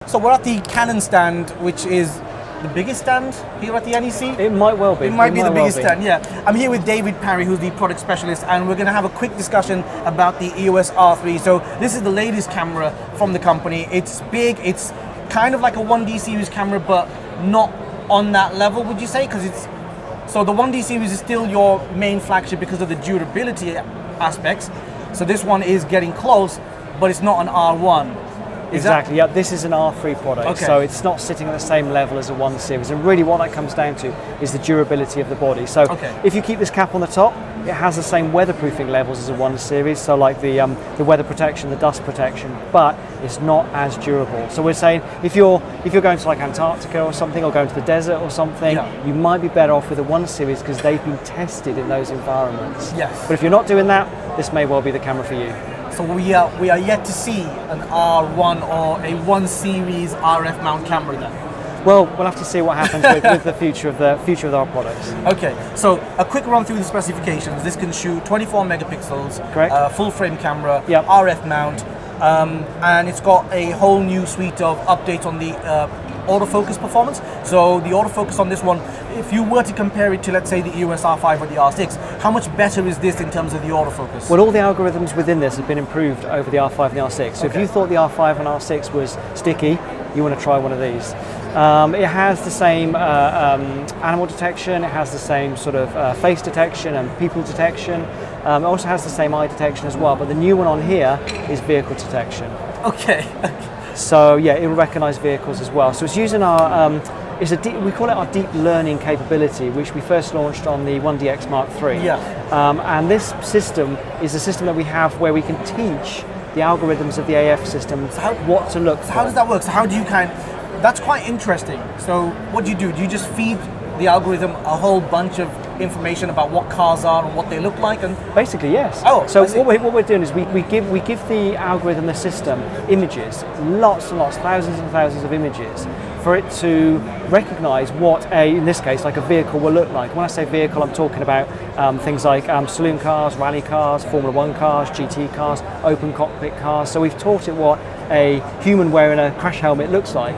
So we're at the Canon stand, which is the biggest stand here at the NEC? It might well be. It might be the biggest stand, yeah. I'm here with David Parry, who's the product specialist, and we're going to have a quick discussion about the EOS R3. So this is the latest camera from the company. It's big, it's kind of like a 1D series camera, but not on that level, would you say? So the 1D series is still your main flagship because of the durability aspects. So this one is getting close, but it's not an R1. Exactly, yeah, this is an R3 product, okay. So it's not sitting at the same level as a 1 series, and really what that comes down to is the durability of the body. So if you keep this cap on the top, it has the same weatherproofing levels as a 1 series, so like the weather protection, the dust protection, but it's not as durable. So we're saying if you're going to like Antarctica or something, or going to the desert or something, you might be better off with a 1 series because they've been tested in those environments. Yes. But if you're not doing that, this may well be the camera for you. So we are yet to see an R1 or a 1 series RF mount camera then. Well, we'll have to see what happens with the future of our products. Okay, so a quick run through the specifications. This can shoot 24 megapixels, correct? Full frame camera, RF mount, and it's got a whole new suite of updates on the autofocus performance. So the autofocus on this one, if you were to compare it to, let's say, the EOS R5 or the R6, how much better is this in terms of the autofocus? Well, all the algorithms within this have been improved over the R5 and the R6. So if you thought the R5 and R6 was sticky, you want to try one of these. It has the same animal detection, it has the same sort of face detection and people detection. It also has the same eye detection as well, but the new one on here is vehicle detection. Okay. So yeah, it will recognise vehicles as well. So it's using our, we call it our deep learning capability, which we first launched on the 1DX Mark III. Yeah. And this system is a system that we have where we can teach the algorithms of the AF system what to look for. How does that work? So how do you that's quite interesting. So what do? Do you just feed the algorithm a whole bunch of information about what cars are and what they look like? And basically, yes. Oh, so what we're doing is we give the algorithm, the system, images, lots and lots, thousands and thousands of images, for it to recognise what in this case, like a vehicle will look like. When I say vehicle, I'm talking about things like saloon cars, rally cars, Formula 1 cars, GT cars, open cockpit cars. So we've taught it what a human wearing a crash helmet looks like.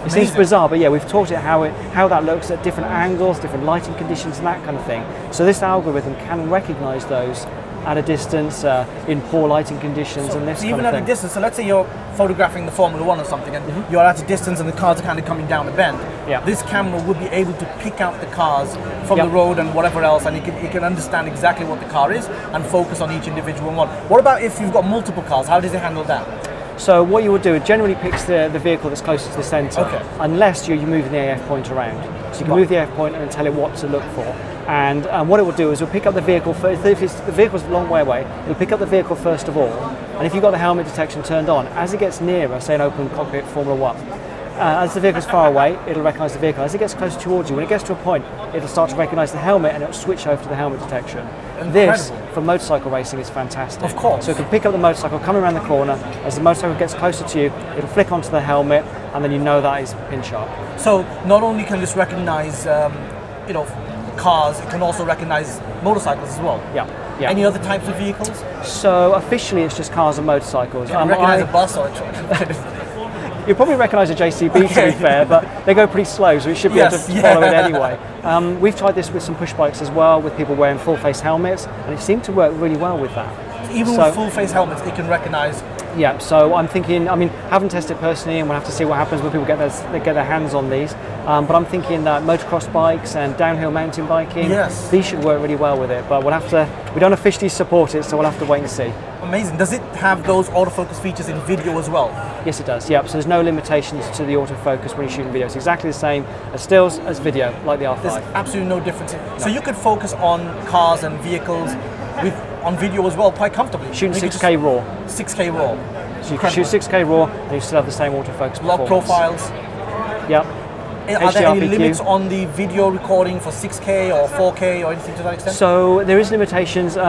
It seems bizarre, but yeah, we've taught it how that looks at different angles, different lighting conditions, and that kind of thing. So this algorithm can recognise those at a distance, in poor lighting conditions, and this kind of thing. Even at a distance, so let's say you're photographing the Formula 1 or something, and you're at a distance and the cars are kind of coming down a bend. Yeah. This camera would be able to pick out the cars from the road and whatever else, and it can understand exactly what the car is and focus on each individual one. What about if you've got multiple cars? How does it handle that? So what you would do, it generally picks the vehicle that's closest to the centre, unless you're moving the AF point around. So you can move the AF point and tell it what to look for. And what it will do is it'll pick up the vehicle first. If the vehicle's a long way away, it'll pick up the vehicle first of all. And if you've got the helmet detection turned on, as it gets nearer, say an open cockpit Formula 1, as the vehicle's far away, it'll recognise the vehicle. As it gets closer towards you, when it gets to a point, it'll start to recognise the helmet and it'll switch over to the helmet detection. Incredible. This, for motorcycle racing, is fantastic. Of course. So it can pick up the motorcycle, come around the corner, as the motorcycle gets closer to you, it'll flick onto the helmet, and then you know that is pin sharp. So not only can this recognise, cars, it can also recognise motorcycles as well. Yeah. Any other types of vehicles? So officially, it's just cars and motorcycles. Can recognise a bus or a truck? You'll probably recognise a JCB to be fair, but they go pretty slow, so you should be able to follow it anyway. We've tried this with some push bikes as well, with people wearing full face helmets, and it seemed to work really well with that. Even with full face helmets, it can recognise. Yeah, so I'm thinking, haven't tested personally, and we'll have to see what happens when people get their hands on these. But I'm thinking that motocross bikes and downhill mountain biking, these should work really well with it. But we don't officially support it, so we'll have to wait and see. Amazing. Does it have those autofocus features in video as well? Yes, it does. Yeah. So there's no limitations to the autofocus when you're shooting video. It's exactly the same as stills as video, like the R5. There's absolutely no difference. So you could focus on cars and vehicles on video as well quite comfortably. Shooting 6K RAW. 6K RAW. So you can shoot 6K RAW and you still have the same autofocus performance. Lock profiles. Yep. Are there any limits on the video recording for 6K or 4K or anything to that extent? So there is limitations there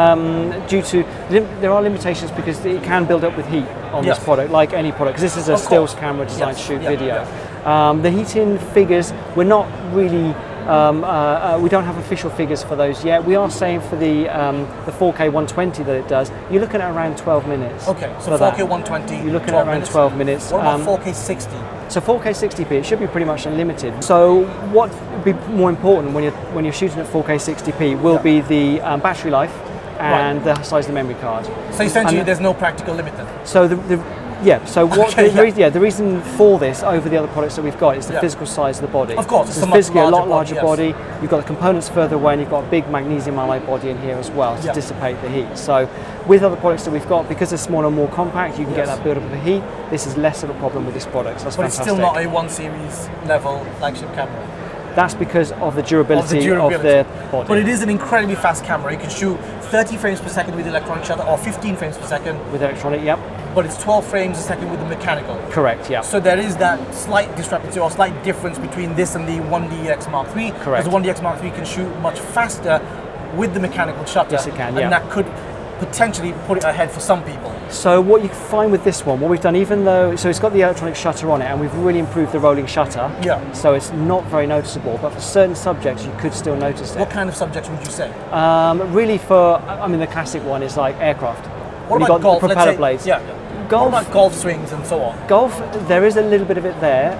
are limitations because it can build up with heat on this product, like any product, because this is a stills camera designed to shoot video. The heating figures, we're not really We don't have official figures for those yet. We are saying for the 4K 120 that it does, you're looking at around 12 minutes. Okay, so 4K 120, you're looking at around 12 minutes. What about 4K 60? So 4K 60p, it should be pretty much unlimited. So what would be more important when you're shooting at 4K 60p will be the battery life and the size of the memory card. So essentially, there's no practical limit then. So the reason for this over the other products that we've got is the physical size of the body. Of course, it's physically a lot larger body. You've got the components further away, and you've got a big magnesium alloy body in here as well to dissipate the heat. So with other products that we've got, because they're smaller and more compact, you can get that build-up of the heat. This is less of a problem with this product. So that's fantastic. It's still not a 1 series level flagship camera. That's because of the durability of the body. But it is an incredibly fast camera. You can shoot 30 frames per second with the electronic shutter, or 15 frames per second. With electronic, yep. But it's 12 frames a second with the mechanical. Correct, yeah. So there is that slight discrepancy or slight difference between this and the 1DX Mark III. Correct. Because the 1DX Mark III can shoot much faster with the mechanical shutter. Yes, it can, and that could potentially put it ahead for some people. So what you find with this one, what we've done, even though, so it's got the electronic shutter on it, and we've really improved the rolling shutter. Yeah. So it's not very noticeable, but for certain subjects, you could still notice it. What kind of subjects would you say? Really for, the classic one is like aircraft. What about golf? The propeller blades. Yeah. Golf, what about golf swings and so on? Golf, there is a little bit of it there.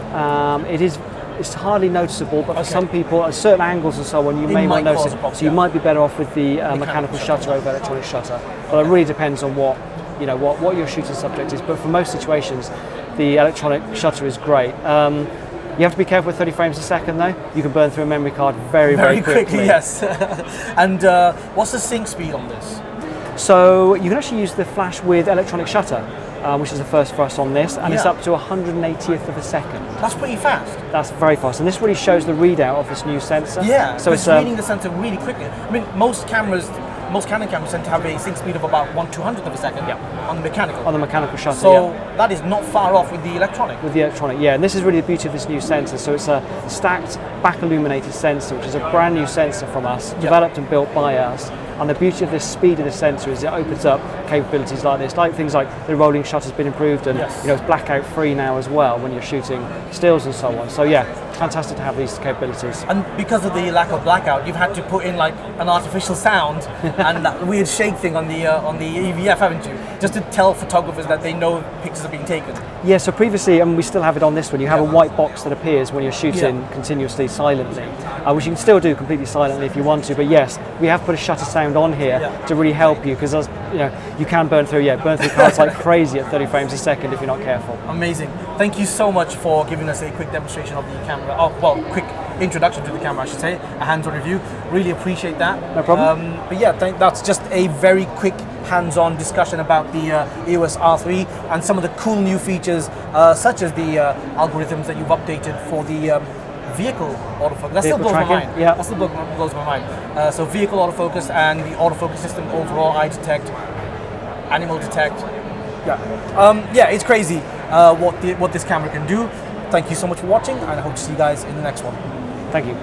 It's hardly noticeable, but for some people, at certain angles and so on, you may not notice it. So you might be better off with the mechanical shutter over electronic shutter. But it really depends on what your shooting subject is. But for most situations, the electronic shutter is great. You have to be careful with 30 frames a second though. You can burn through a memory card very quickly. Yes. And what's the sync speed on this? So you can actually use the flash with electronic shutter, which is the first for us on this, and it's up to 180th of a second. That's pretty fast. That's very fast, and this really shows the readout of this new sensor. Yeah, so it's reading the sensor really quickly. I mean, most Canon cameras tend to have a sync speed of about 1/200th of a second on the mechanical. On the mechanical shutter, so that is not far off with the electronic. With the electronic, yeah, and this is really the beauty of this new sensor. So it's a stacked back illuminated sensor, which is a brand new sensor from us, developed and built by us. And the beauty of the speed of the sensor is it opens up capabilities like this, like things like the rolling shutter's been improved, and it's blackout free now as well when you're shooting stills and so on. So yeah, fantastic to have these capabilities. And because of the lack of blackout, you've had to put in like an artificial sound and that weird shake thing on the EVF, haven't you? Just to tell photographers that they know pictures are being taken. Yeah. So previously, and we still have it on this one, you have a white box that appears when you're shooting continuously silently, which you can still do completely silently if you want to. But yes, we have put a shutter sound on here to really help you, because you can burn through cards like crazy at 30 frames a second if you're not careful. Amazing. Thank you so much for giving us a quick demonstration of the camera. Quick introduction to the camera, I should say, a hands-on review. Really appreciate that. No problem. But yeah, that's just a very quick hands-on discussion about the EOS R3 and some of the cool new features, such as the algorithms that you've updated for the vehicle autofocus. That still blows my mind. Yeah. That still blows my mind. So vehicle autofocus and the autofocus system overall, eye detect, animal detect. Yeah, it's crazy what this camera can do. Thank you so much for watching, and I hope to see you guys in the next one. Thank you.